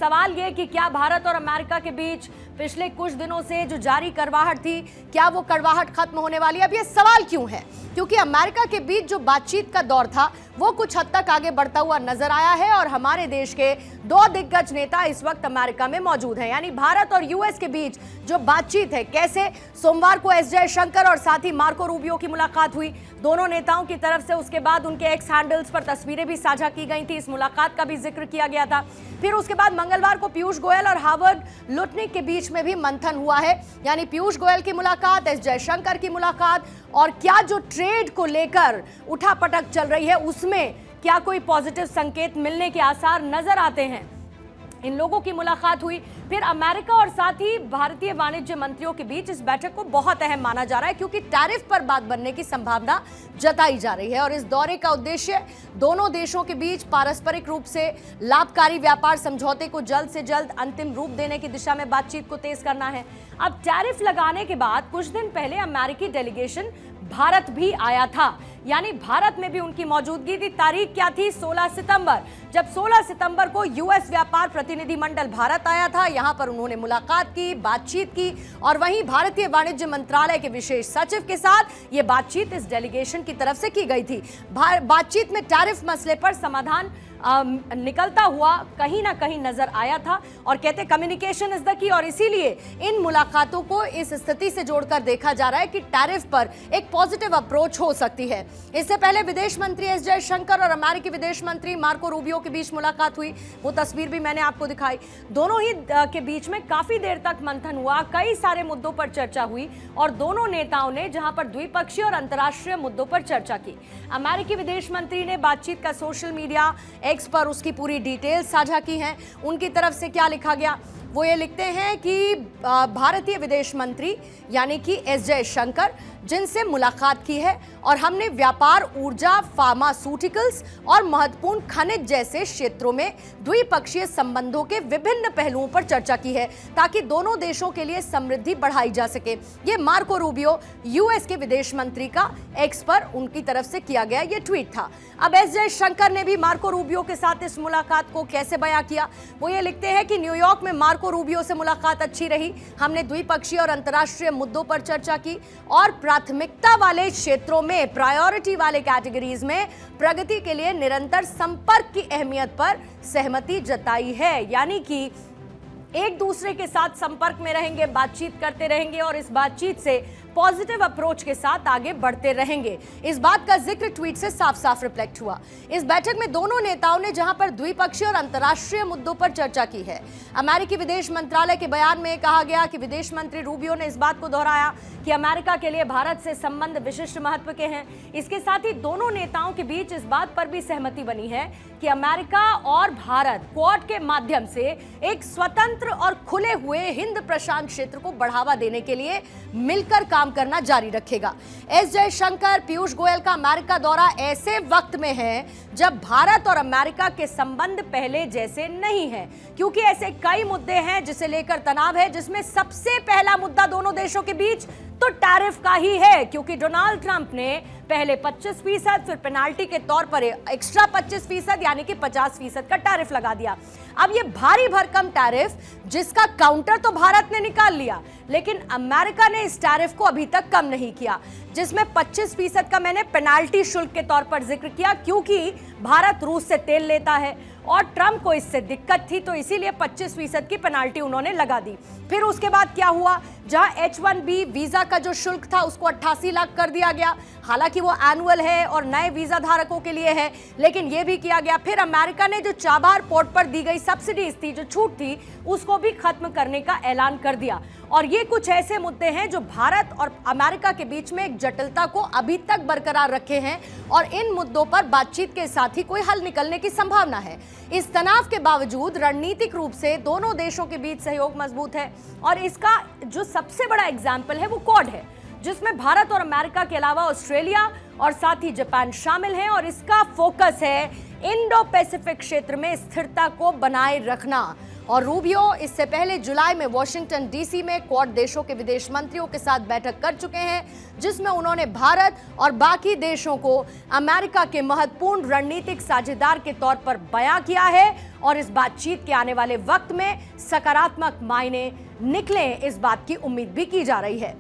सवाल ये कि क्या भारत और अमेरिका के बीच पिछले कुछ दिनों से जो जारी कड़वाहट थी, क्या वो कड़वाहट खत्म होने वाली है? अब ये सवाल क्यों है? क्योंकि अमेरिका के बीच जो बातचीत का दौर था वो कुछ हद तक आगे बढ़ता हुआ नजर आया है और हमारे देश के दो दिग्गज नेता इस वक्त अमेरिका में मौजूद हैं। यानी भारत और यूएस के बीच जो बातचीत है, कैसे सोमवार को एस जयशंकर और साथ ही मार्को रूबियो की मुलाकात हुई दोनों नेताओं की तरफ से। उसके बाद उनके एक्स हैंडल्स पर तस्वीरें भी साझा की गई थी, इस मुलाकात का भी जिक्र किया गया था। फिर उसके बाद मंगलवार को पीयूष गोयल और हार्वर्ड लुटनिक के बीच में भी मंथन हुआ है। यानी पीयूष गोयल की मुलाकात, एस जयशंकर की मुलाकात, और क्या जो ट्रेड को लेकर उठापटक चल रही है उसमें क्या कोई पॉजिटिव संकेत मिलने के आसार नजर आते हैं। इन लोगों की मुलाकात हुई। फिर अमेरिका और साथ ही भारतीय वाणिज्य मंत्रियों के बीच इस बैठक को बहुत अहम माना जा रहा है क्योंकि टैरिफ पर बात बनने की संभावना जताई जा रही है। और इस दौरे का उद्देश्य दोनों देशों के बीच पारस्परिक रूप से लाभकारी व्यापार समझौते को जल्द से जल्द अंतिम रूप देने की दिशा में बातचीत को तेज करना है। अब टैरिफ लगाने के बाद कुछ दिन पहले अमेरिकी डेलीगेशन भारत भी आया था, यानी भारत में भी उनकी मौजूदगी थी। तारीख क्या थी? 16 सितंबर। जब 16 सितंबर को यूएस व्यापार प्रतिनिधिमंडल भारत आया था, यहां पर उन्होंने मुलाकात की, बातचीत की और वहीं भारतीय वाणिज्य मंत्रालय के विशेष सचिव के साथ यह बातचीत इस डेलीगेशन की तरफ से की गई थी। बातचीत में टैरिफ मसले पर समाधान निकलता हुआ कहीं ना कहीं नजर आया था और कहते कम्युनिकेशन इज द की। और इसीलिए इन मुलाकातों को इस स्थिति से जोड़कर देखा जा रहा है कि टैरिफ पर एक पॉजिटिव अप्रोच हो सकती है। इससे पहले विदेश मंत्री एस जयशंकर और अमेरिकी विदेश मंत्री मार्को रूबियो के बीच मुलाकात हुई, वो तस्वीर भी मैंने आपको दिखाई। दोनों ही के बीच में काफी देर तक मंथन हुआ, कई सारे मुद्दों पर चर्चा हुई और दोनों नेताओं ने जहां पर द्विपक्षीय और अंतर्राष्ट्रीय मुद्दों पर चर्चा की। अमेरिकी विदेश मंत्री ने बातचीत का सोशल मीडिया एक्स पर उसकी पूरी डिटेल साझा की हैं। उनकी तरफ से क्या लिखा गया? वो ये लिखते हैं कि भारतीय विदेश मंत्री यानी कि एस जयशंकर जिनसे मुलाकात की है और हमने व्यापार, ऊर्जा, फार्मास्यूटिकल्स और महत्वपूर्ण खनिज जैसे क्षेत्रों में द्विपक्षीय संबंधों के विभिन्न पहलुओं पर चर्चा की है ताकि दोनों देशों के लिए समृद्धि बढ़ाई जा सके। ये मार्को रूबियो यूएस के विदेश मंत्री का एक्स पर उनकी तरफ से किया गया ये ट्वीट था। अब एस जयशंकर ने भी मार्को रूबियो के साथ इस मुलाकात को कैसे बयां किया? वो ये लिखते हैं कि न्यूयॉर्क में मार्को रूबियो से मुलाकात अच्छी रही, हमने द्विपक्षीय और अंतर्राष्ट्रीय मुद्दों पर चर्चा की और प्राथमिकता वाले क्षेत्रों में, प्रायोरिटी वाले कैटेगरीज में प्रगति के लिए निरंतर संपर्क की अहमियत पर सहमति जताई है। यानी कि एक दूसरे के साथ संपर्क में रहेंगे, बातचीत करते रहेंगे और इस बातचीत से पॉजिटिव अप्रोच के साथ आगे बढ़ते रहेंगे। इस बात का जिक्र ट्वीट से साफ साफ रिफ्लेक्ट हुआ। इस बैठक में दोनों नेताओं ने जहां पर द्विपक्षीय और अंतर्राष्ट्रीय मुद्दों पर चर्चा की है। अमेरिकी विदेश मंत्रालय के बयान में कहा गया कि विदेश मंत्री रूबियो ने इस बात को दोहराया कि अमेरिका के लिए भारत से संबंध विशिष्ट महत्व के हैं। इसके साथ ही दोनों नेताओं के बीच इस बात पर भी सहमति बनी है कि अमेरिका और भारत क्वाड के माध्यम से एक स्वतंत्र और खुले हुए हिंद प्रशांत क्षेत्र को बढ़ावा देने के लिए मिलकर काम करना जारी रखेगा। एस जयशंकर, पीयूष गोयल का अमेरिका दौरा ऐसे वक्त में है जब भारत और अमेरिका के संबंध पहले जैसे नहीं है, क्योंकि ऐसे कई मुद्दे हैं जिसे लेकर तनाव है, जिसमें सबसे पहला मुद्दा दोनों देशों के बीच तो टैरिफ का ही है। क्योंकि डोनाल्ड ट्रंप ने पहले 25% फिर पेनाल्टी के तौर पर एक्स्ट्रा 25% यानी कि 50% का टैरिफ लगा दिया। अब ये भारी भरकम टैरिफ जिसका काउंटर तो भारत ने निकाल लिया, लेकिन अमेरिका ने इस टैरिफ को अभी तक कम नहीं किया, जिसमें 25% का मैंने पेनाल्टी शुल्क के तौर पर जिक्र किया क्योंकि भारत रूस से तेल लेता है और ट्रंप को इससे दिक्कत थी, तो इसीलिए 25% की पेनाल्टी उन्होंने लगा दी। फिर उसके बाद क्या हुआ? जहां H1B वीजा का जो शुल्क था उसको 88 लाख कर दिया गया। हालांकि वो एनुअल है और नए वीजा धारकों के लिए है, लेकिन यह भी किया गया। फिर अमेरिका ने जो चाबार पोर्ट पर दी गई सब्सिडीज थी, जो छूट थी, उसको भी खत्म करने का ऐलान कर दिया। और ये कुछ ऐसे मुद्दे हैं जो भारत और अमेरिका के बीच में एक जटिलता को अभी तक बरकरार रखे हैं और इन मुद्दों पर बातचीत के साथ ही कोई हल निकलने की संभावना है। इस तनाव के बावजूद रणनीतिक रूप से दोनों देशों के बीच सहयोग मजबूत है और इसका जो सबसे बड़ा एग्जाम्पल है वो क्वाड है, जिसमें भारत और अमेरिका के अलावा ऑस्ट्रेलिया और साथ ही जापान शामिल हैं और इसका फोकस है इंडो पैसिफिक क्षेत्र में स्थिरता को बनाए रखना। और रूबियो इससे पहले जुलाई में वॉशिंगटन डीसी में क्वाड देशों के विदेश मंत्रियों के साथ बैठक कर चुके हैं, जिसमें उन्होंने भारत और बाकी देशों को अमेरिका के महत्वपूर्ण रणनीतिक साझेदार के तौर पर बयां किया है और इस बातचीत के आने वाले वक्त में सकारात्मक मायने निकले, इस बात की उम्मीद भी की जा रही है।